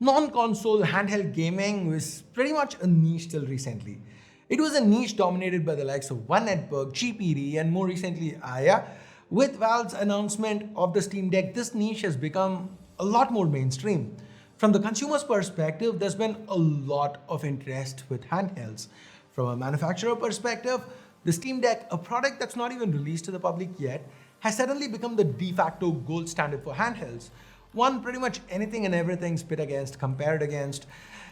Non-console handheld gaming was pretty much a niche till recently. It was a niche dominated by the likes of One Network, GPD, and more recently Aya. With Valve's announcement of the Steam Deck, this niche has become a lot more mainstream. From the consumer's perspective, there's been a lot of interest with handhelds. From a manufacturer perspective, the Steam Deck, a product that's not even released to the public yet, has suddenly become the de facto gold standard for handhelds. One pretty much anything and everything's pit against, compared against.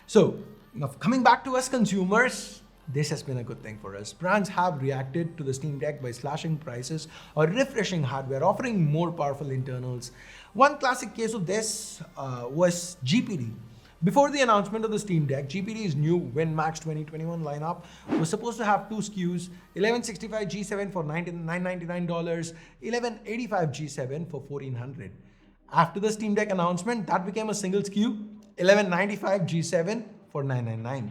So, now coming back to us consumers, this has been a good thing for us. Brands have reacted to the Steam Deck by slashing prices or refreshing hardware, offering more powerful internals. One classic case of this was GPD. Before the announcement of the Steam Deck, GPD's new WinMax 2021 lineup was supposed to have two SKUs: 1165 G7 for $999, 1185 G7 for $1,400. After the Steam Deck announcement, that became a single SKU, 1195 G7 for $999.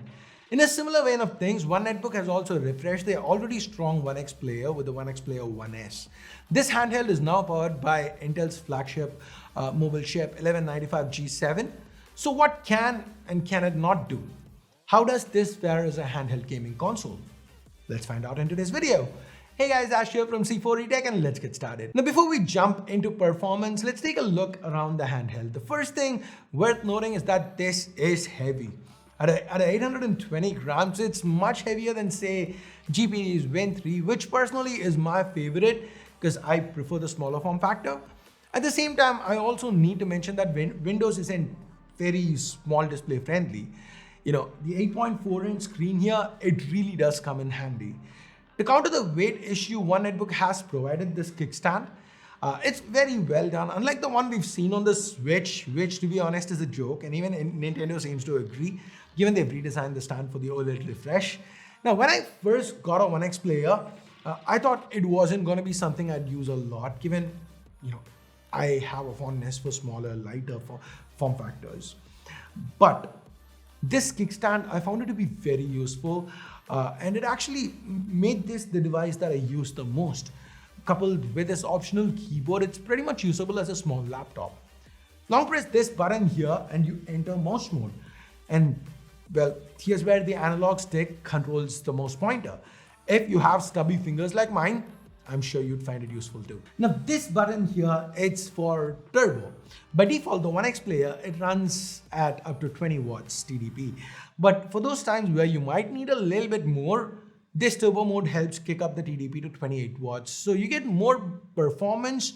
In a similar vein of things, One Netbook has also refreshed their already strong One X player with the One X Player 1S. This handheld is now powered by Intel's flagship mobile chip 1195 G7. So what can and can it not do? How does this fare as a handheld gaming console? Let's find out in today's video. Hey guys, Ash here from C4eTech and let's get started. Now before we jump into performance, let's take a look around the handheld. The first thing worth noting is that this is heavy. At 820 grams, it's much heavier than say GPD's Win 3, which personally is my favorite because I prefer the smaller form factor. At the same time, I also need to mention that Windows isn't very small display friendly. You know, the 8.4-inch screen here, it really does come in handy. To counter the weight issue, One Netbook has provided this kickstand. It's very well done, unlike the one we've seen on the Switch, which to be honest is a joke, and even Nintendo seems to agree, given they've redesigned the stand for the OLED refresh. Now, when I first got a One X player, I thought it wasn't going to be something I'd use a lot, given, you know, I have a fondness for smaller, lighter form factors. But this kickstand, I found it to be very useful, and it actually made this the device that I use the most. Coupled with this optional keyboard, it's pretty much usable as a small laptop. Long press this button here and you enter mouse mode. And well, here's where the analog stick controls the mouse pointer. If you have stubby fingers like mine, I'm sure you'd find it useful too. Now this button here, it's for turbo. By default, the One X player, it runs at up to 20 watts TDP. But for those times where you might need a little bit more, this turbo mode helps kick up the TDP to 28 watts. So you get more performance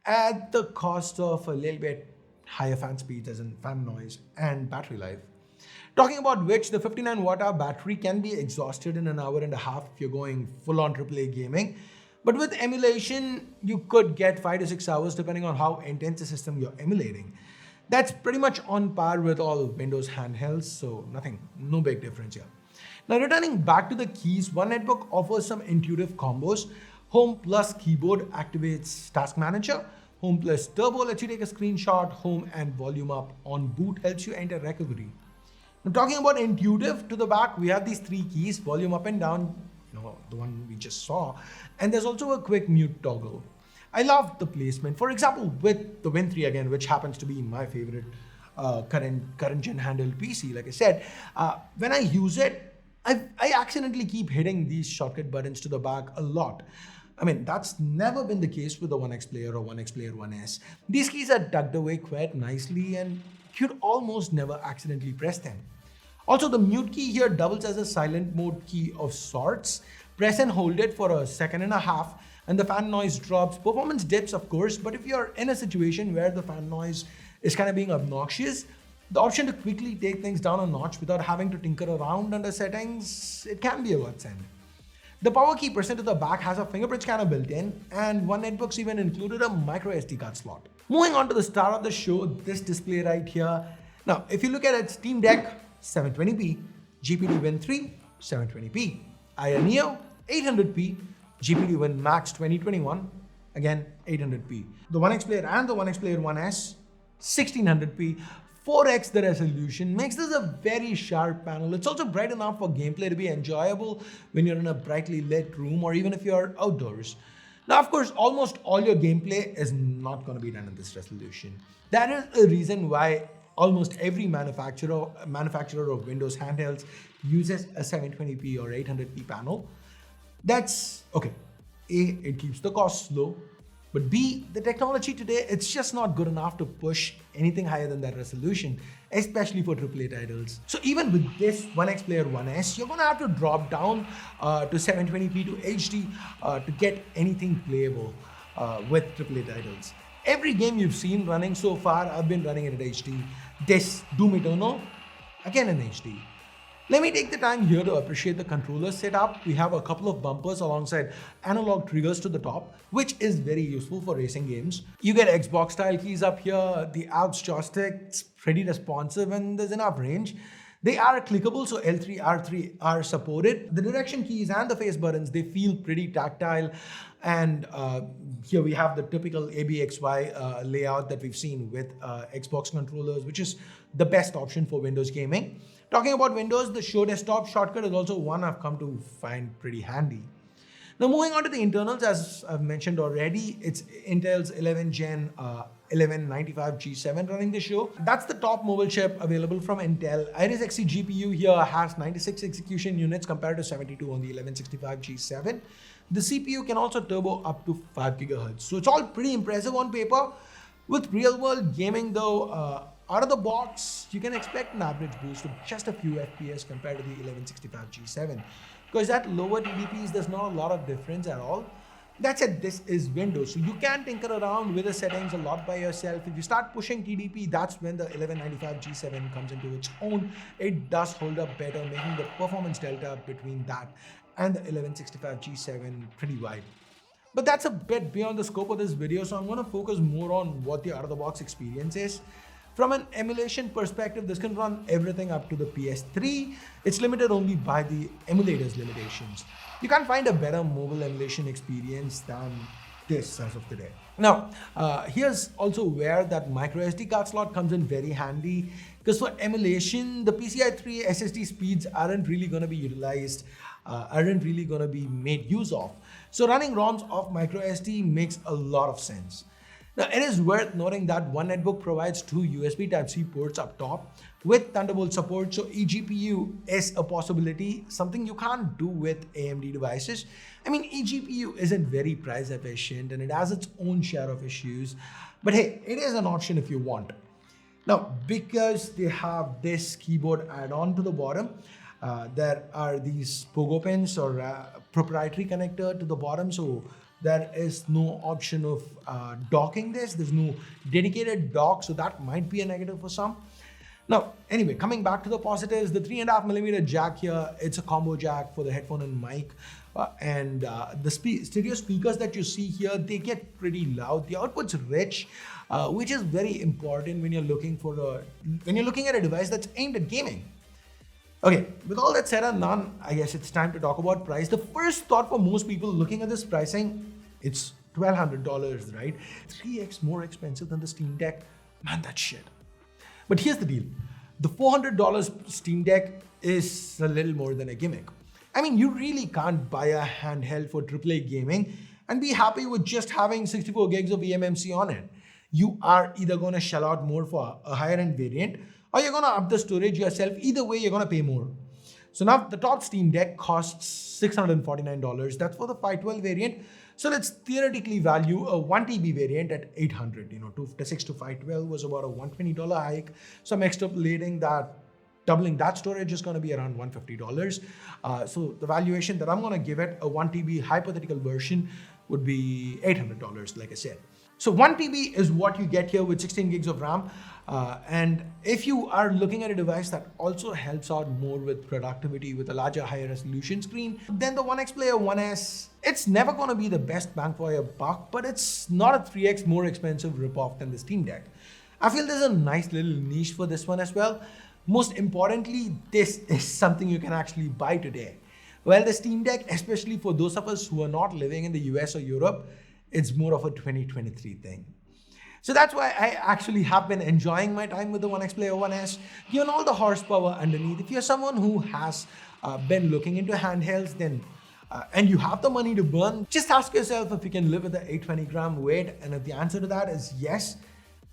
at the cost of a little bit higher fan speeds, as in fan noise and battery life. Talking about which, the 59 watt hour battery can be exhausted in an hour and a half if you're going full on AAA gaming. But with emulation, you could get 5 to 6 hours depending on how intense the system you're emulating. That's pretty much on par with all Windows handhelds, so no big difference here. Now returning back to the keys, One Netbook offers some intuitive combos. Home plus keyboard activates Task Manager. Home plus turbo lets you take a screenshot. Home and volume up on boot helps you enter recovery. Now talking about intuitive, to the back we have these three keys: volume up and down, the one we just saw, and there's also a quick mute toggle. I love the placement. For example, with the Win 3 again, which happens to be my favorite current gen handheld PC, like I said, when I use it, I accidentally keep hitting these shortcut buttons to the back a lot. I mean, that's never been the case with the One X Player or One X Player 1S. These keys are tucked away quite nicely and you'd almost never accidentally press them. Also, the mute key here doubles as a silent mode key of sorts. Press and hold it for a second and a half and the fan noise drops. Performance dips, of course, but if you're in a situation where the fan noise is kind of being obnoxious, the option to quickly take things down a notch without having to tinker around under settings, it can be a godsend. The power key present to the back has a fingerprint scanner built in, and One Netbook's even included a micro SD card slot. Moving on to the star of the show, this display right here. Now, if you look at it, Steam Deck 720p, GPD Win 3 720p, Aya Neo 800p, GPD Win Max 2021 again 800p. The One X Player and the One X Player 1S 1600p. 4x the resolution makes this a very sharp panel. It's also bright enough for gameplay to be enjoyable when you're in a brightly lit room or even if you're outdoors. Now, of course, almost all your gameplay is not going to be done in this resolution. That is a reason why almost every manufacturer of Windows handhelds uses a 720p or 800p panel. That's okay. A, it keeps the costs low, but B, the technology today, it's just not good enough to push anything higher than that resolution, especially for AAA titles. So even with this One X Player One S, you're gonna have to drop down to 720p to HD to get anything playable with AAA titles. Every game you've seen running so far, I've been running it at HD. This Doom Eternal, again in HD. Let me take the time here to appreciate the controller setup. We have a couple of bumpers alongside analog triggers to the top, which is very useful for racing games. You get Xbox style keys up here, the Alps joystick, it's pretty responsive and there's enough range. They are clickable, so L3, R3 are supported. The direction keys and the face buttons, they feel pretty tactile. And here we have the typical ABXY layout that we've seen with Xbox controllers, which is the best option for Windows gaming. Talking about Windows, the Show Desktop shortcut is also one I've come to find pretty handy. Now moving on to the internals, as I've mentioned already, it's Intel's 11 Gen 1195 G7 running the show. That's the top mobile chip available from Intel. Iris Xe GPU here has 96 execution units compared to 72 on the 1165 G7. The CPU can also turbo up to 5 GHz. So it's all pretty impressive on paper. With real-world gaming though, out of the box, you can expect an average boost of just a few FPS compared to the 1165 G7. Because at lower TDPs, there's not a lot of difference at all. That said, this is Windows, so you can tinker around with the settings a lot by yourself. If you start pushing TDP, that's when the 1195 G7 comes into its own. It does hold up better, making the performance delta between that and the 1165 G7 pretty wide. But that's a bit beyond the scope of this video, so I'm going to focus more on what the out-of-the-box experience is. From an emulation perspective, this can run everything up to the PS3. It's limited only by the emulator's limitations. You can't find a better mobile emulation experience than this as of today. Now, here's also where that micro SD card slot comes in very handy, because for emulation, the PCI 3 SSD speeds aren't really going to be utilized, aren't really going to be made use of. So running ROMs off micro SD makes a lot of sense. Now, it is worth noting that one netbook provides two USB Type-C ports up top with Thunderbolt support, so eGPU is a possibility, something you can't do with AMD devices. I mean, eGPU isn't very price efficient and it has its own share of issues, but hey, it is an option if you want. Now, because they have this keyboard add-on to the bottom, there are these pogo pins or proprietary connector to the bottom, so there is no option of docking this. There's no dedicated dock, so that might be a negative for some. Now, anyway, coming back to the positives, the 3.5mm jack here, it's a combo jack for the headphone and mic. The stereo speakers that you see here, they get pretty loud. The output's rich, which is very important when you're looking at a device that's aimed at gaming. Okay, with all that said and done, I guess it's time to talk about price. The first thought for most people looking at this pricing, it's $1,200, right? 3x more expensive than the Steam Deck. Man, that's shit. But here's the deal. The $400 Steam Deck is a little more than a gimmick. I mean, you really can't buy a handheld for AAA gaming and be happy with just having 64 gigs of eMMC on it. You are either going to shell out more for a higher end variant, or you're going to up the storage yourself. Either way, you're going to pay more. So now the top Steam Deck costs $649. That's for the 512 variant. So let's theoretically value a 1 TB variant at $800. 256 to 512 was about a $120 hike. So I'm extrapolating that doubling that storage is going to be around $150. So the valuation that I'm going to give it, a 1 TB hypothetical version, would be $800, like I said. So 1 TB is what you get here with 16 gigs of RAM. And if you are looking at a device that also helps out more with productivity with a larger, higher resolution screen, then the One X Player One S, it's never going to be the best bang for your buck, but it's not a 3x more expensive ripoff than the Steam Deck. I feel there's a nice little niche for this one as well. Most importantly, this is something you can actually buy today. Well, the Steam Deck, especially for those of us who are not living in the US or Europe, it's more of a 2023 thing. So that's why I actually have been enjoying my time with the One X Player One S. Given all the horsepower underneath, if you're someone who has been looking into handhelds, then and you have the money to burn, just ask yourself if you can live with the 820 gram weight. And if the answer to that is yes,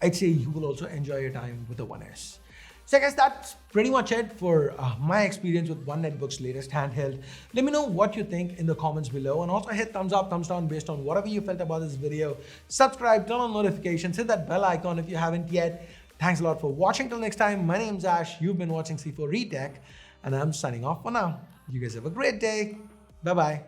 I'd say you will also enjoy your time with the One S. So I guess that's pretty much it for my experience with One Netbook's latest handheld. Let me know what you think in the comments below, and also hit thumbs up, thumbs down based on whatever you felt about this video. Subscribe, turn on notifications, hit that bell icon if you haven't yet. Thanks a lot for watching. Till next time, my name's Ash. You've been watching C4 Retech, and I'm signing off for now. You guys have a great day. Bye-bye.